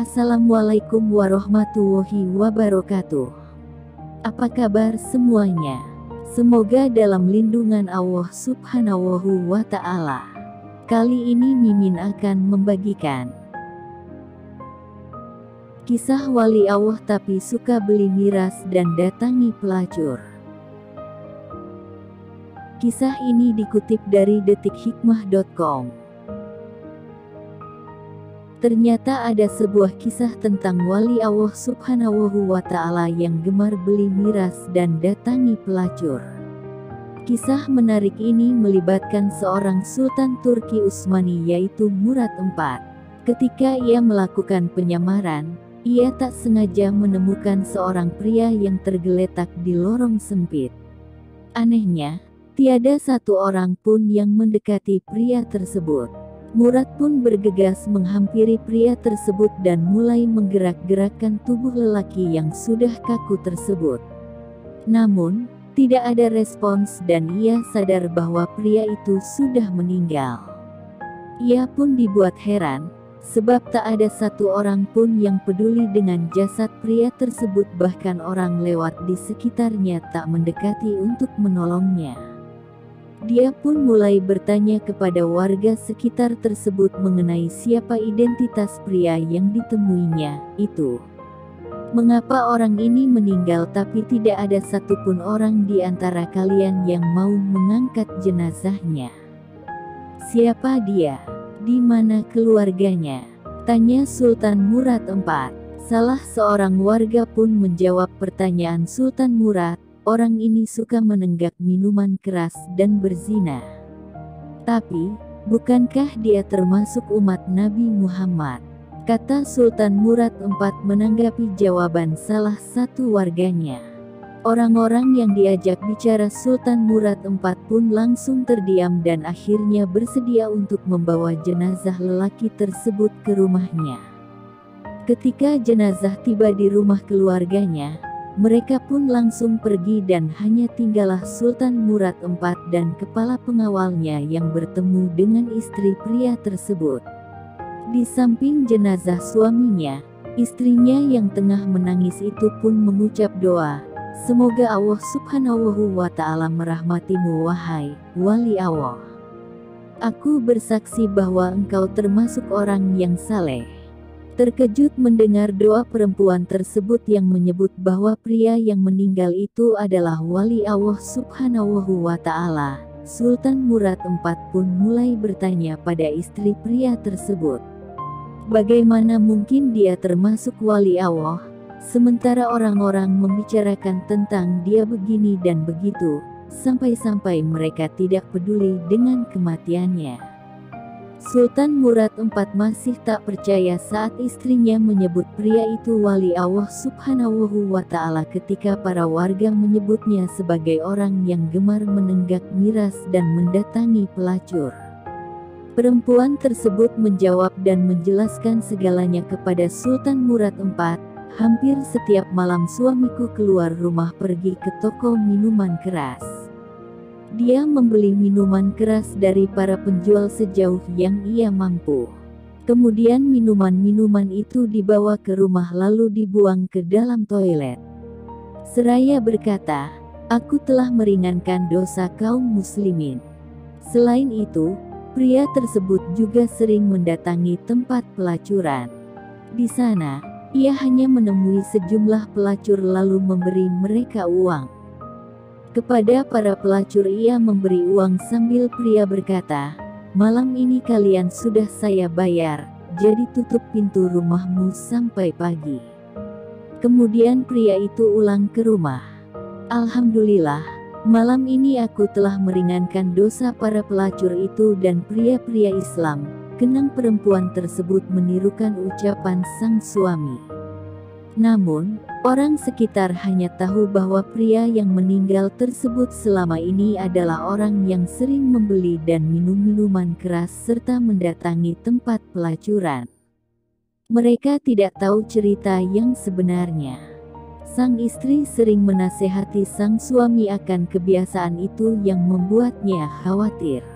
Assalamualaikum warahmatullahi wabarakatuh. Apa kabar semuanya? Semoga dalam lindungan Allah Subhanahu wa Ta'ala. Kali ini Mimin akan membagikan kisah wali Allah tapi suka beli miras dan datangi pelacur. Kisah ini dikutip dari detikhikmah.com. Ternyata ada sebuah kisah tentang wali Allah Subhanahu wa Ta'ala yang gemar beli miras dan datangi pelacur. Kisah menarik ini melibatkan seorang Sultan Turki Utsmani yaitu Murad IV. Ketika ia melakukan penyamaran, ia tak sengaja menemukan seorang pria yang tergeletak di lorong sempit. Anehnya, tiada satu orang pun yang mendekati pria tersebut. Murad pun bergegas menghampiri pria tersebut dan mulai menggerak-gerakkan tubuh lelaki yang sudah kaku tersebut. Namun, tidak ada respons dan ia sadar bahwa pria itu sudah meninggal. Ia pun dibuat heran, sebab tak ada satu orang pun yang peduli dengan jasad pria tersebut, bahkan orang lewat di sekitarnya tak mendekati untuk menolongnya. Dia pun mulai bertanya kepada warga sekitar tersebut mengenai siapa identitas pria yang ditemuinya itu. Mengapa orang ini meninggal tapi tidak ada satupun orang di antara kalian yang mau mengangkat jenazahnya? Siapa dia? Di mana keluarganya? Tanya Sultan Murad IV. Salah seorang warga pun menjawab pertanyaan Sultan Murad. Orang ini suka menenggak minuman keras dan berzina. Tapi, bukankah dia termasuk umat Nabi Muhammad? Kata Sultan Murad IV menanggapi jawaban salah satu warganya. Orang-orang yang diajak bicara Sultan Murad IV pun langsung terdiam dan akhirnya bersedia untuk membawa jenazah lelaki tersebut ke rumahnya. Ketika jenazah tiba di rumah keluarganya, mereka pun langsung pergi dan hanya tinggallah Sultan Murad IV dan kepala pengawalnya yang bertemu dengan istri pria tersebut. Di samping jenazah suaminya, istrinya yang tengah menangis itu pun mengucap doa, "Semoga Allah Subhanahu wa Ta'ala merahmatimu wahai wali Allah. Aku bersaksi bahwa engkau termasuk orang yang saleh." Terkejut mendengar doa perempuan tersebut yang menyebut bahwa pria yang meninggal itu adalah wali Allah Subhanahu wa Ta'ala, Sultan Murad IV pun mulai bertanya pada istri pria tersebut. Bagaimana mungkin dia termasuk wali Allah, sementara orang-orang membicarakan tentang dia begini dan begitu, sampai-sampai mereka tidak peduli dengan kematiannya. Sultan Murad IV masih tak percaya saat istrinya menyebut pria itu wali Allah Subhanahu wa Ta'ala ketika para warga menyebutnya sebagai orang yang gemar menenggak miras dan mendatangi pelacur. Perempuan tersebut menjawab dan menjelaskan segalanya kepada Sultan Murad IV. Hampir setiap malam suamiku keluar rumah pergi ke toko minuman keras. Dia membeli minuman keras dari para penjual sejauh yang ia mampu. Kemudian minuman-minuman itu dibawa ke rumah lalu dibuang ke dalam toilet. Seraya berkata, "Aku telah meringankan dosa kaum muslimin." Selain itu, pria tersebut juga sering mendatangi tempat pelacuran. Di sana, ia hanya menemui sejumlah pelacur lalu memberi mereka uang. Kepada para pelacur ia memberi uang sambil pria berkata, "Malam ini kalian sudah saya bayar, jadi tutup pintu rumahmu sampai pagi." Kemudian pria itu ulang ke rumah. "Alhamdulillah, malam ini aku telah meringankan dosa para pelacur itu dan pria-pria Islam." Kenang perempuan tersebut menirukan ucapan sang suami. Namun, orang sekitar hanya tahu bahwa pria yang meninggal tersebut selama ini adalah orang yang sering membeli dan minum minuman keras serta mendatangi tempat pelacuran. Mereka tidak tahu cerita yang sebenarnya. Sang istri sering menasehati sang suami akan kebiasaan itu yang membuatnya khawatir.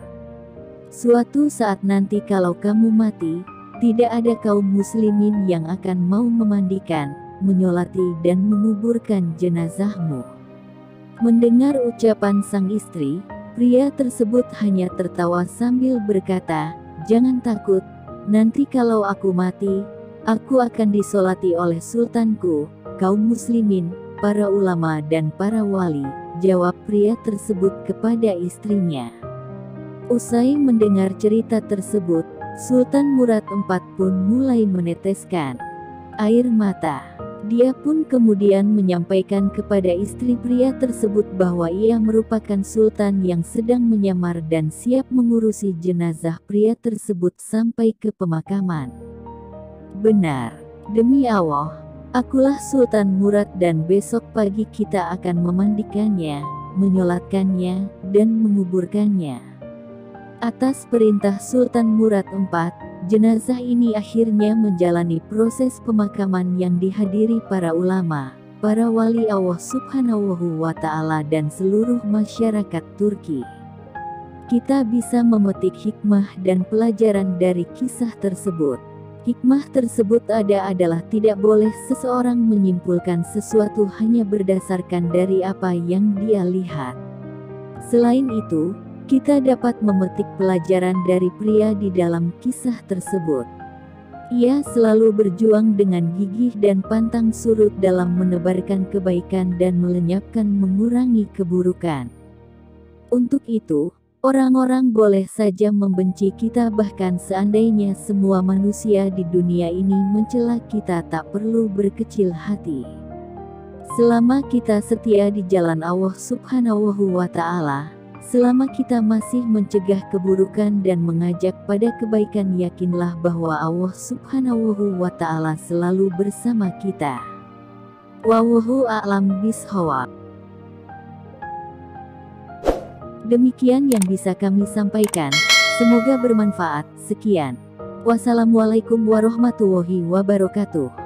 "Suatu saat nanti kalau kamu mati, tidak ada kaum muslimin yang akan mau memandikan, menyolati dan menguburkan jenazahmu." Mendengar ucapan sang istri, pria tersebut hanya tertawa sambil berkata, "Jangan takut, nanti kalau aku mati, aku akan disolati oleh sultanku, kaum muslimin, para ulama dan para wali," jawab pria tersebut kepada istrinya. Usai mendengar cerita tersebut, Sultan Murad IV pun mulai meneteskan air mata. Dia pun kemudian menyampaikan kepada istri pria tersebut bahwa ia merupakan sultan yang sedang menyamar dan siap mengurusi jenazah pria tersebut sampai ke pemakaman. "Benar, demi Allah, akulah Sultan Murad dan besok pagi kita akan memandikannya, menyolatkannya, dan menguburkannya." Atas perintah Sultan Murad IV, jenazah ini akhirnya menjalani proses pemakaman yang dihadiri para ulama, para wali Allah Subhanahu wa Ta'ala dan seluruh masyarakat Turki. Kita bisa memetik hikmah dan pelajaran dari kisah tersebut. Hikmah tersebut adalah tidak boleh seseorang menyimpulkan sesuatu hanya berdasarkan dari apa yang dia lihat. Selain itu, kita dapat memetik pelajaran dari pria di dalam kisah tersebut. Ia selalu berjuang dengan gigih dan pantang surut dalam menebarkan kebaikan dan melenyapkan mengurangi keburukan. Untuk itu, orang-orang boleh saja membenci kita, bahkan seandainya semua manusia di dunia ini mencela kita, tak perlu berkecil hati. Selama kita setia di jalan Allah Subhanahu wa Ta'ala, selama kita masih mencegah keburukan dan mengajak pada kebaikan, yakinlah bahwa Allah Subhanahu wa Ta'ala selalu bersama kita. Wallahu a'lam bishawab. Demikian yang bisa kami sampaikan. Semoga bermanfaat. Sekian. Wassalamualaikum warahmatullahi wabarakatuh.